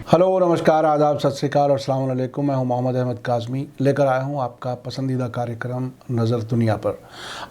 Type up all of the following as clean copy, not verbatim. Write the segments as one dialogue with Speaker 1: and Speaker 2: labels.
Speaker 1: Hello नमस्कार आदाब सत श्री अकाल और अस्सलाम वालेकुम। मैं हूं मोहम्मद अहमद काज़मी, लेकर आया हूं आपका पसंदीदा कार्यक्रम नज़र दुनिया पर।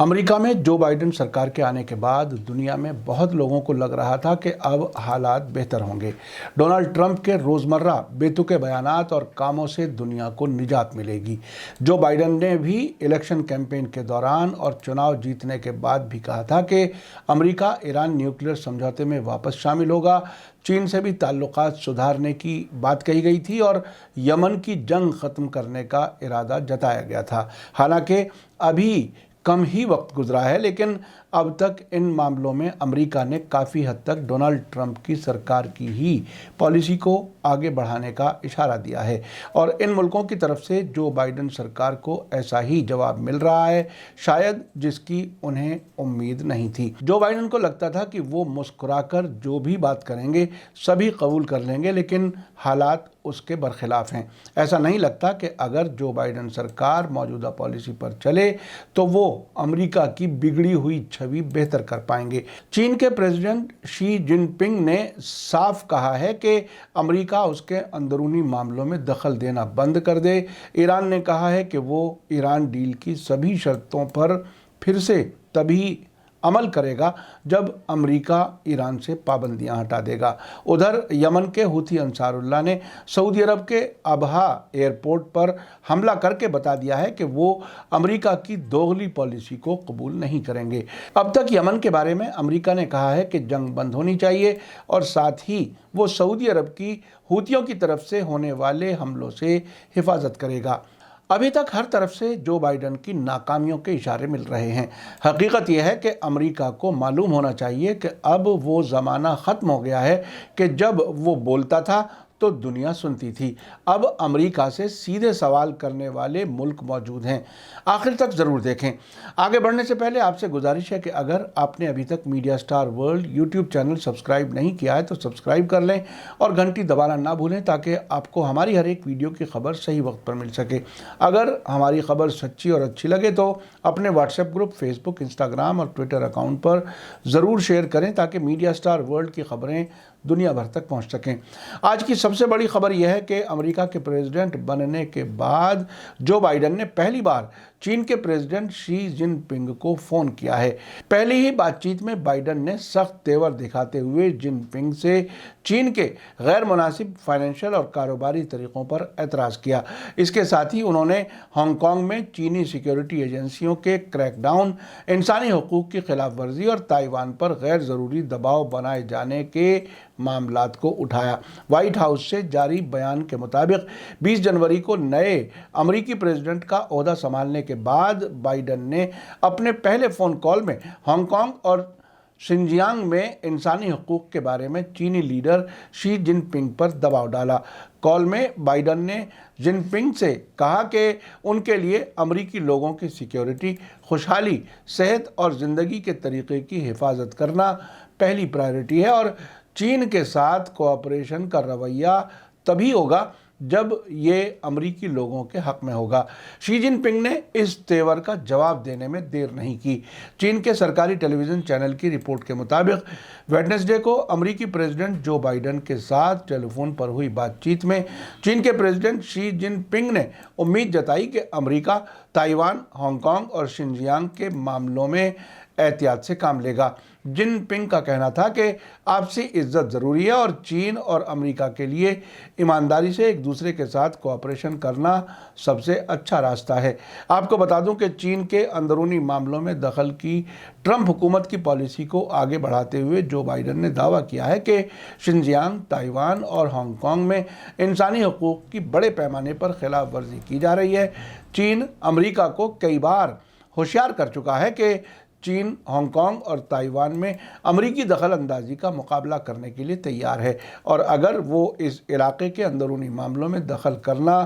Speaker 1: अमेरिका में जो बाइडेन सरकार के आने के बाद दुनिया में बहुत लोगों को लग रहा था कि अब हालात बेहतर होंगे। डोनाल्ड ट्रंप के रोज़मर्रा बेतुके बयानात और कामों से दुनिया को निजात मिलेगी। जो बाइडेन ने भी इलेक्शन कैंपेन के दौरान और चुनाव जीतने के बाद भी कहा था कि अमेरिका ईरान न्यूक्लियर समझौते में वापस शामिल होगा। चीन से भी ताल्लुकात सुधारने की बात कही गई थी और यमन की जंग ख़त्म करने का इरादा जताया गया था। हालांकि अभी कम ही वक्त गुजरा है, लेकिन अब तक इन मामलों में अमेरिका ने काफ़ी हद तक डोनाल्ड ट्रंप की सरकार की ही पॉलिसी को आगे बढ़ाने का इशारा दिया है और इन मुल्कों की तरफ से जो बाइडेन सरकार को ऐसा ही जवाब मिल रहा है, शायद जिसकी उन्हें उम्मीद नहीं थी। जो बाइडेन को लगता था कि वो मुस्कुराकर जो भी बात करेंगे सभी कबूल कर लेंगे, लेकिन हालात उसके बरखिलाफ हैं। ऐसा नहीं लगता कि अगर जो बाइडेन सरकार मौजूदा पॉलिसी पर चले तो वो अमेरिका की बिगड़ी हुई छवि बेहतर कर पाएंगे। चीन के प्रेसिडेंट शी जिनपिंग ने साफ कहा है कि अमेरिका उसके अंदरूनी मामलों में दखल देना बंद कर दे। ईरान ने कहा है कि वो ईरान डील की सभी शर्तों पर फिर से तभी अमल करेगा जब अमेरिका ईरान से पाबंदियां हटा देगा। उधर यमन के हुथी अंसारुल्लाह ने सऊदी अरब के अबहा एयरपोर्ट पर हमला करके बता दिया है कि वो अमेरिका की दोगली पॉलिसी को कबूल नहीं करेंगे। अब तक यमन के बारे में अमेरिका ने कहा है कि जंग बंद होनी चाहिए और साथ ही वो सऊदी अरब की हुथियों की तरफ से होने वाले हमलों से हिफाजत करेगा। अभी तक हर तरफ से जो बाइडेन की नाकामियों के इशारे मिल रहे हैं। हकीकत यह है कि अमेरिका को मालूम होना चाहिए कि अब वो ज़माना ख़त्म हो गया है कि जब वो बोलता था तो दुनिया सुनती थी। अब अमेरिका से सीधे सवाल करने वाले मुल्क मौजूद हैं। आखिर तक ज़रूर देखें। आगे बढ़ने से पहले आपसे गुजारिश है कि अगर आपने अभी तक media star world YouTube channel subscribe नहीं किया है तो सब्सक्राइब कर लें और घंटी दबाना ना भूलें ताकि आपको हमारी हर एक वीडियो की खबर सही वक्त पर मिल सके। अगर हमारी खबर सच्ची और अच्छी लगे तो अपने व्हाट्सएप ग्रुप, फेसबुक, इंस्टाग्राम और ट्विटर अकाउंट पर ज़रूर शेयर करें ताकि मीडिया स्टार वर्ल्ड की खबरें दुनिया भर तक पहुंच सकें। आज की सबसे बड़ी खबर यह है कि अमेरिका के प्रेसिडेंट बनने के बाद जो बाइडेन ने पहली बार चीन के प्रेसिडेंट शी जिनपिंग को फ़ोन किया है। पहली ही बातचीत में बाइडेन ने सख्त तेवर दिखाते हुए जिनपिंग से चीन के गैर मुनासिब फाइनेंशियल और कारोबारी तरीक़ों पर एतराज़ किया। इसके साथ ही उन्होंने हांगकांग में चीनी सिक्योरिटी एजेंसियों के क्रैकडाउन, इंसानी हुकूक़ की खिलाफ वर्जी और ताइवान पर गैर ज़रूरी दबाव बनाए जाने के मामलात को उठाया। व्हाइट हाउस से जारी बयान के मुताबिक 20 जनवरी को नए अमेरिकी प्रेसिडेंट का ओहदा संभालने के बाद बाइडेन ने अपने पहले फ़ोन कॉल में हांगकांग और शिनजियांग में इंसानी हुकूक़ के बारे में चीनी लीडर शी जिनपिंग पर दबाव डाला। कॉल में बाइडेन ने जिनपिंग से कहा कि उनके लिए अमेरिकी लोगों की सिक्योरिटी, खुशहाली, सेहत और ज़िंदगी के तरीक़े की हिफाजत करना पहली प्रायोरिटी है और चीन के साथ कोऑपरेशन का रवैया तभी होगा जब ये अमेरिकी लोगों के हक में होगा। शी जिनपिंग ने इस तेवर का जवाब देने में देर नहीं की। चीन के सरकारी टेलीविज़न चैनल की रिपोर्ट के मुताबिक वेडनेसडे को अमेरिकी प्रेसिडेंट जो बाइडेन के साथ टेलीफोन पर हुई बातचीत में चीन के प्रेसिडेंट शी जिनपिंग ने उम्मीद जताई कि अमेरिका ताइवान, हांगकांग और शिनजियांग के मामलों में एहतियात से काम लेगा। जिनपिंग का कहना था कि आपसी इज्जत ज़रूरी है और चीन और अमेरिका के लिए ईमानदारी से एक दूसरे के साथ कोऑपरेशन करना सबसे अच्छा रास्ता है। आपको बता दूं कि चीन के अंदरूनी मामलों में दखल की ट्रंप हुकूमत की पॉलिसी को आगे बढ़ाते हुए जो बाइडेन ने दावा किया है कि शिनजियांग, ताइवान और हांगकांग में इंसानी हुकूक़ की बड़े पैमाने पर खिलाफ वर्जी की जा रही है। चीन अमेरिका को कई बार होशियार कर चुका है कि चीन हांगकांग और ताइवान में अमेरिकी दखल अंदाजी का मुकाबला करने के लिए तैयार है और अगर वो इस इलाके के अंदरूनी मामलों में दखल करना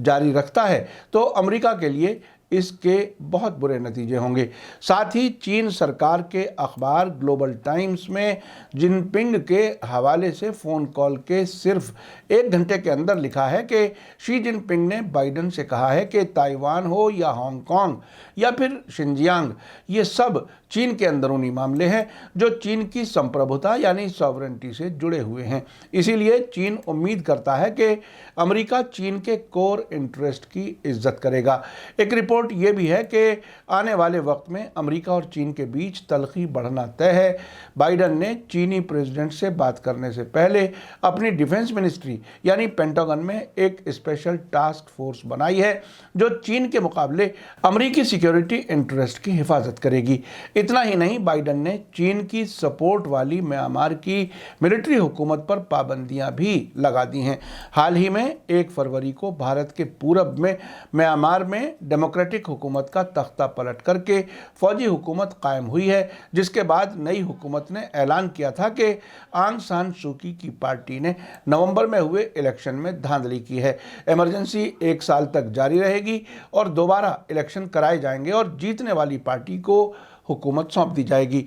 Speaker 1: जारी रखता है तो अमेरिका के लिए اس کے بہت برے نتیجے ہوں گے۔ ساتھ ہی چین سرکار کے اخبار گلوبل ٹائمز میں جن پنگ کے حوالے سے فون کال کے صرف 1 گھنٹے کے اندر لکھا ہے کہ شی جن پنگ نے بائیڈن سے کہا ہے کہ تائیوان ہو یا ہانگ کانگ یا پھر شنجیانگ، یہ سب چین کے اندرونی معاملے ہیں جو چین کی سمپربھوتا یعنی ساورنٹی سے جڑے ہوئے ہیں۔ اسی لیے چین امید کرتا ہے کہ امریکہ چین کے کور انٹرسٹ کی عزت کرے گا۔ ایک رپورٹ یہ بھی ہے کہ آنے والے وقت میں امریکہ اور چین کے بیچ تلخی بڑھنا طے ہے۔ بائیڈن نے چینی پریزیڈنٹ سے بات کرنے سے پہلے اپنی ڈیفنس منسٹری یعنی پینٹاگن میں ایک اسپیشل ٹاسک فورس بنائی ہے جو چین کے مقابلے امریکی سیکیورٹی انٹرسٹ کی حفاظت کرے گی۔ اتنا ہی نہیں، بائیڈن نے چین کی سپورٹ والی میانمار کی ملٹری حکومت پر پابندیاں بھی لگا دی ہیں۔ حال ہی میں 1 فروری کو بھارت کے پورب میں میانمار میں ڈیموکریٹک حکومت کا تختہ پلٹ کر کے فوجی حکومت قائم ہوئی ہے، جس کے بعد نئی حکومت نے اعلان کیا تھا کہ آنگ سان سوکی کی پارٹی نے نومبر میں ہوئے الیکشن میں دھاندلی کی ہے۔ ایمرجنسی 1 سال تک جاری رہے گی اور دوبارہ الیکشن کرائے جائیں گے اور جیتنے والی پارٹی کو حکومت سونپ دی جائے گی۔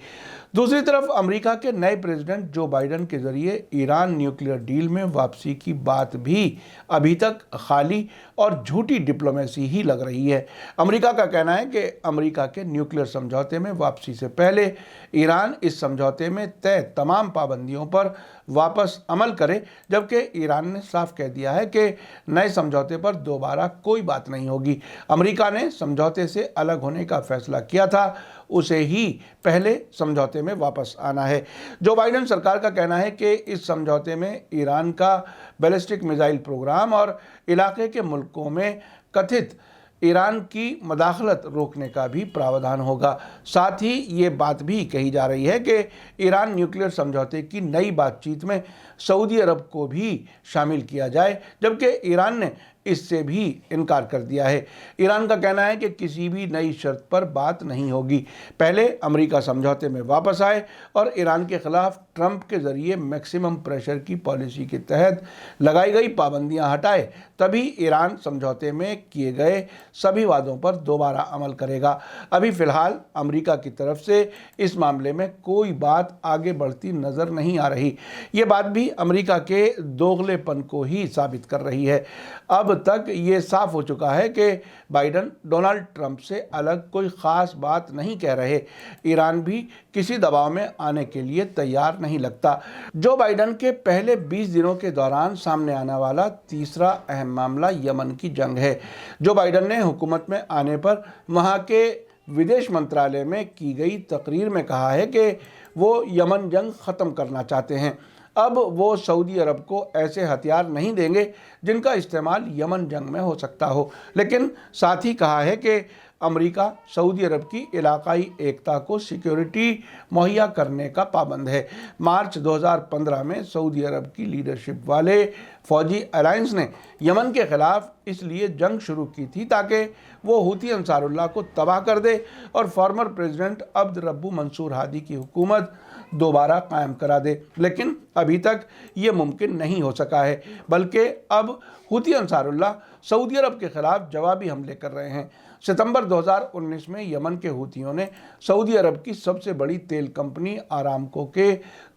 Speaker 1: دوسری طرف امریکہ کے نئے پریزیڈنٹ جو بائیڈن کے ذریعے ایران نیوکلیئر ڈیل میں واپسی کی بات بھی ابھی تک خالی اور جھوٹی ڈپلومیسی ہی لگ رہی ہے۔ امریکہ کا کہنا ہے کہ امریکہ کے نیوکلیئر سمجھوتے میں واپسی سے پہلے ایران اس سمجھوتے میں طے تمام پابندیوں پر واپس عمل کرے، جبکہ ایران نے صاف کہہ دیا ہے کہ نئے سمجھوتے پر دوبارہ کوئی بات نہیں ہوگی۔ امریکہ نے سمجھوتے سے الگ ہونے کا فیصلہ کیا تھا، اسے ہی پہلے سمجھوتے میں واپس آنا ہے۔ جو بائیڈن سرکار کا کہنا ہے کہ اس سمجھوتے میں ایران کا بیلسٹک میزائل پروگرام اور علاقے کے ملکوں میں کتھت ایران کی مداخلت روکنے کا بھی پراودھان ہوگا۔ ساتھ ہی یہ بات بھی کہی جا رہی ہے کہ ایران نیوکلیئر سمجھوتے کی نئی بات چیت میں سعودی عرب کو بھی شامل کیا جائے، جبکہ ایران نے اس سے بھی انکار کر دیا ہے۔ ایران کا کہنا ہے کہ کسی بھی نئی شرط پر بات نہیں ہوگی، پہلے امریکہ سمجھوتے میں واپس آئے اور ایران کے خلاف ٹرمپ کے ذریعے میکسیمم پریشر کی پالیسی کے تحت لگائی گئی پابندیاں ہٹائے، تبھی ایران سمجھوتے میں کیے گئے سبھی وعدوں پر دوبارہ عمل کرے گا۔ ابھی فی الحال امریکہ کی طرف سے اس معاملے میں کوئی بات آگے بڑھتی نظر نہیں آ رہی۔ یہ بات بھی امریکہ کے دوغلے پن کو ہی ثابت کر رہی ہے۔ اب تک یہ صاف ہو چکا ہے کہ بائیڈن ڈونلڈ ٹرمپ سے الگ کوئی خاص بات نہیں کہہ رہے۔ ایران بھی کسی دباؤ میں آنے کے لیے تیار نہیں لگتا۔ جو بائیڈن کے پہلے 20 دنوں کے دوران سامنے آنے والا تیسرا اہم معاملہ یمن کی جنگ ہے۔ جو بائیڈن نے حکومت میں آنے پر وہاں کے ودیش منترالیہ میں کی گئی تقریر میں کہا ہے کہ وہ یمن جنگ ختم کرنا چاہتے ہیں۔ اب وہ سعودی عرب کو ایسے ہتھیار نہیں دیں گے جن کا استعمال یمن جنگ میں ہو سکتا ہو، لیکن ساتھ ہی کہا ہے کہ امریکہ سعودی عرب کی علاقائی ایکتا کو سیکیورٹی مہیا کرنے کا پابند ہے۔ مارچ 2015 میں سعودی عرب کی لیڈرشپ والے فوجی الائنس نے یمن کے خلاف اس لیے جنگ شروع کی تھی تاکہ وہ حوثی انصار اللہ کو تباہ کر دے اور فارمر پریزیڈنٹ عبد ربو منصور ہادی کی حکومت دوبارہ قائم کرا دے، لیکن ابھی تک یہ ممکن نہیں ہو سکا ہے، بلکہ اب حوثی انصار اللہ سعودی عرب کے خلاف جوابی حملے کر رہے ہیں۔ ستمبر 2019 میں یمن کے حوثیوں نے سعودی عرب کی سب سے بڑی تیل کمپنی آرامکو کے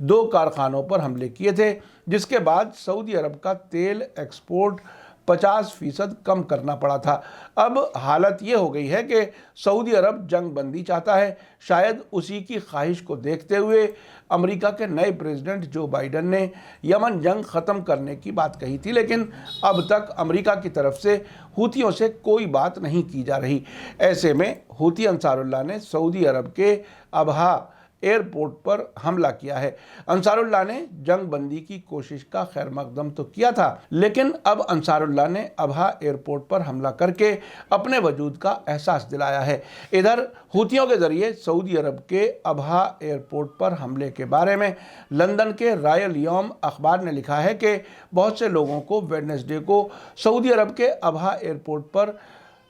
Speaker 1: 2 کارخانوں پر حملے کیے تھے، جس کے بعد سعودی عرب کا تیل ایکسپورٹ 50% کم کرنا پڑا تھا۔ اب حالت یہ ہو گئی ہے کہ سعودی عرب جنگ بندی چاہتا ہے۔ شاید اسی کی خواہش کو دیکھتے ہوئے امریکہ کے نئے پریزیڈنٹ جو بائیڈن نے یمن جنگ ختم کرنے کی بات کہی تھی، لیکن اب تک امریکہ کی طرف سے حوثیوں سے کوئی بات نہیں کی جا رہی۔ ایسے میں حوثی انصار اللہ نے سعودی عرب کے ابہا ایئرپورٹ پر حملہ کیا ہے۔ انصار اللہ نے جنگ بندی کی کوشش کا خیر مقدم تو کیا تھا، لیکن اب انصار اللہ نے ابہا ایئرپورٹ پر حملہ کر کے اپنے وجود کا احساس دلایا ہے۔ ادھر حوثیوں کے ذریعے سعودی عرب کے ابہا ایئرپورٹ پر حملے کے بارے میں لندن کے رائل یوم اخبار نے لکھا ہے کہ بہت سے لوگوں کو ویڈنسڈے کو سعودی عرب کے ابہا ایئرپورٹ پر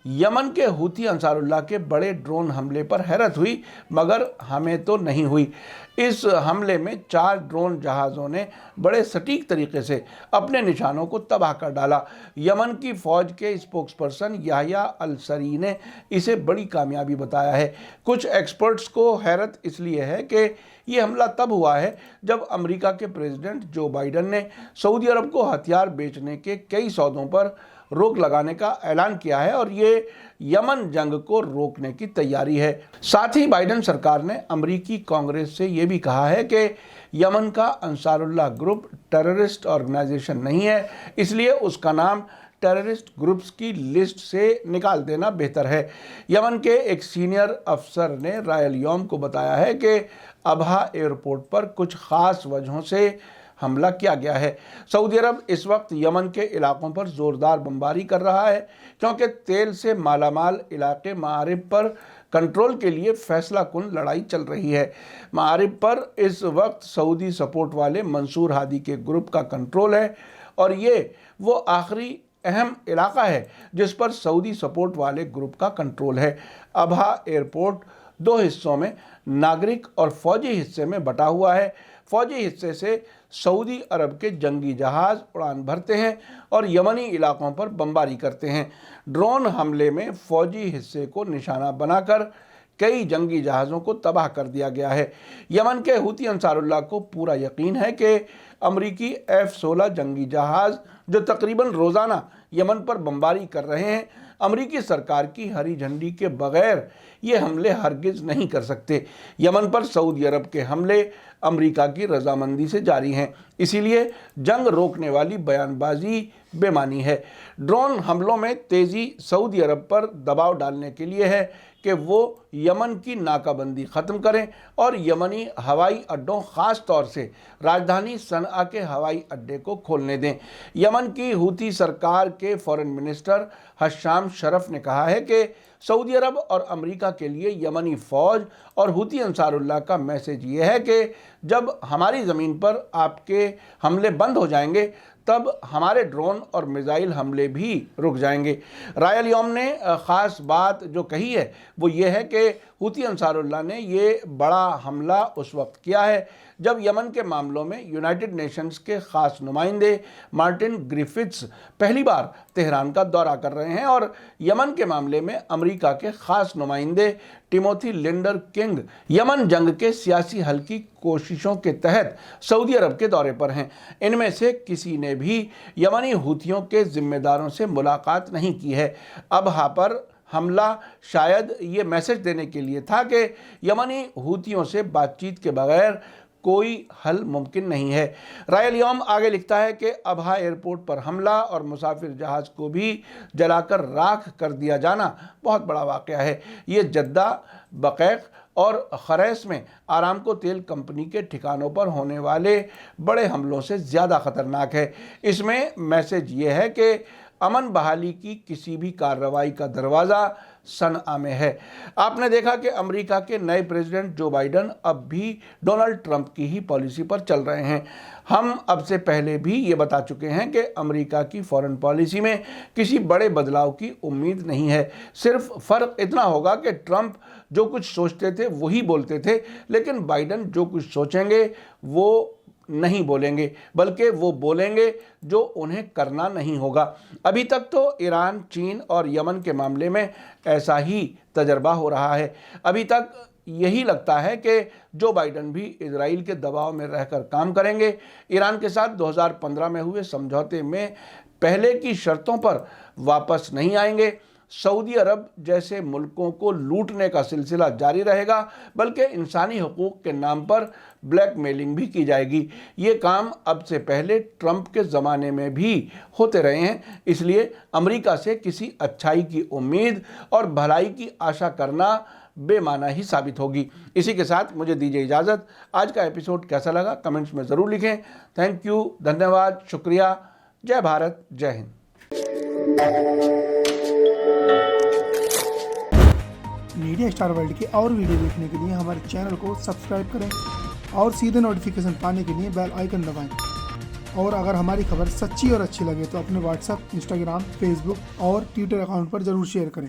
Speaker 1: यमन के हूती अंसारुल्लाह के बड़े ड्रोन हमले पर हैरत हुई, मगर हमें तो नहीं हुई। इस हमले में 4 ड्रोन जहाज़ों ने बड़े सटीक तरीके से अपने निशानों को तबाह कर डाला। यमन की फ़ौज के स्पोक्सपर्सन याह्या अल सरी ने इसे बड़ी कामयाबी बताया है। कुछ एक्सपर्ट्स को हैरत इसलिए है कि ये हमला तब हुआ है जब अमेरिका के प्रेसिडेंट जो बाइडन ने सऊदी अरब को हथियार बेचने के कई सौदों पर रोक लगाने का ऐलान किया है और ये यमन जंग को रोकने की तैयारी है। साथ ही बाइडन सरकार ने अमेरिकी कांग्रेस से ये भी कहा है कि यमन का अंसारुल्लाह ग्रुप टेररिस्ट ऑर्गेनाइजेशन नहीं है, इसलिए उसका नाम टेररिस्ट ग्रुप्स की लिस्ट से निकाल देना बेहतर है। यमन के एक सीनियर अफसर ने रायल यौम को बताया है कि अबहा एयरपोर्ट पर कुछ ख़ास वजहों से हमला किया गया है। सऊदी अरब इस वक्त यमन के इलाकों पर ज़ोरदार बमबारी कर रहा है क्योंकि तेल से मालामाल इलाके मारिब पर कंट्रोल के लिए फैसला कुन लड़ाई चल रही है। मारिब पर इस वक्त सऊदी सपोर्ट वाले मंसूर हादी के ग्रुप का कंट्रोल है और ये वो आखिरी अहम इलाका है जिस पर सऊदी सपोर्ट वाले ग्रुप का कंट्रोल है। अबहा एयरपोर्ट 2 हिस्सों में नागरिक और फौजी हिस्से में बटा हुआ है। फौजी हिस्से से सऊदी अरब के जंगी जहाज़ उड़ान भरते हैं और यमनी इलाकों पर बमबारी करते हैं। ड्रोन हमले में फौजी हिस्से को निशाना बनाकर कई जंगी जहाज़ों को तबाह कर दिया गया है। यमन के हूती अंसारुल्लाह को पूरा यकीन है कि अमरीकी F-16 जंगी जहाज़ जो तकरीबन रोज़ाना यमन पर बमबारी कर रहे हैं, अमरीकी सरकार की हरी झंडी के बगैर ये हमले हरगिज़ नहीं कर सकते। यमन पर सऊदी अरब के हमले अमरीका की रजामंदी से जारी हैं, इसीलिए जंग रोकने वाली बयानबाजी बेमानी है। ड्रोन हमलों में तेज़ी सऊदी अरब पर दबाव डालने के लिए है कि वो यमन की नाकाबंदी ख़त्म करें और यमनी हवाई अड्डों ख़ास तौर से राजधानी सनआ के हवाई अड्डे को खोलने दें। यमन की हूती सरकार के फॉरेन मिनिस्टर हशाम शरफ ने कहा है कि सऊदी अरब और अमेरिका के लिए यमनी फ़ौज और हूती अंसारुल्लाह का मैसेज ये है कि जब हमारी ज़मीन पर आपके हमले बंद हो जाएंगे तब हमारे ड्रोन और मिसाइल हमले भी रुक जाएंगे। रायल यौम ने ख़ास बात जो कही है वो ये है कि हूती अंसारुल्लाह ने ये बड़ा हमला उस वक्त किया है जब यमन के मामलों में यूनाइटेड नेशंस के ख़ास नुमाइंदे मार्टिन ग्रिफिथ्स पहली बार तेहरान का दौरा कर रहे हैं और यमन के मामले में अमेरिका के ख़ास नुमाइंदे टिमोथी लिंडर किंग यमन जंग के सियासी हल की कोशिशों के तहत सऊदी अरब के दौरे पर हैं। इनमें से किसी ने भी यमनी हूतियों के जिम्मेदारों से मुलाकात नहीं की है। अबहा पर हमला शायद ये मैसेज देने के लिए था कि यमनी हूतियों से बातचीत के बगैर कोई हल मुमकिन नहीं है। रायल यौम आगे लिखता है कि अबहा एयरपोर्ट पर हमला और मुसाफिर जहाज़ को भी जलाकर राख कर दिया जाना बहुत बड़ा वाक़या है। ये जद्दा, बक़ैक़ और खरैस में आरामको तेल कंपनी के ठिकानों पर होने वाले बड़े हमलों से ज़्यादा ख़तरनाक है। इसमें मैसेज ये है कि अमन बहाली की किसी भी कार्रवाई का दरवाज़ा सनआ में है। आपने देखा कि अमेरिका के नए प्रेसिडेंट जो बाइडन अब भी डोनाल्ड ट्रंप की ही पॉलिसी पर चल रहे हैं। हम अब से पहले भी ये बता चुके हैं कि अमेरिका की फॉरेन पॉलिसी में किसी बड़े बदलाव की उम्मीद नहीं है। सिर्फ फ़र्क इतना होगा कि ट्रंप जो कुछ सोचते थे वही बोलते थे, लेकिन बाइडन जो कुछ सोचेंगे वो नहीं बोलेंगे, बल्कि वो बोलेंगे जो उन्हें करना नहीं होगा। अभी तक तो ईरान, चीन और यमन के मामले में ऐसा ही तजर्बा हो रहा है। अभी तक यही लगता है कि जो बाइडन भी इजराइल के दबाव में रहकर काम करेंगे। ईरान के साथ 2015 में हुए समझौते में पहले की शर्तों पर वापस नहीं आएंगे। सऊदी अरब जैसे मुल्कों को लूटने का सिलसिला जारी रहेगा, बल्कि इंसानी हुकूक के नाम पर ब्लैकमेलिंग भी की जाएगी। ये काम अब से पहले ट्रंप के ज़माने में भी होते रहे हैं, इसलिए अमेरिका से किसी अच्छाई की उम्मीद और भलाई की आशा करना बेमाना ही साबित होगी। इसी के साथ मुझे दीजिए इजाज़त। आज का एपिसोड कैसा लगा कमेंट्स में ज़रूर लिखें। थैंक यू, धन्यवाद, शुक्रिया। जय भारत, जय हिंद।
Speaker 2: मीडिया स्टार वर्ल्ड के और वीडियो देखने के लिए हमारे चैनल को सब्सक्राइब करें और सीधे नोटिफिकेशन पाने के लिए बेल आइकन दबाएं। اور اگر ہماری خبر سچی اور اچھی لگے تو اپنے واٹس ایپ، انسٹاگرام، فیس بک اور ٹویٹر اکاؤنٹ پر ضرور شیئر کریں۔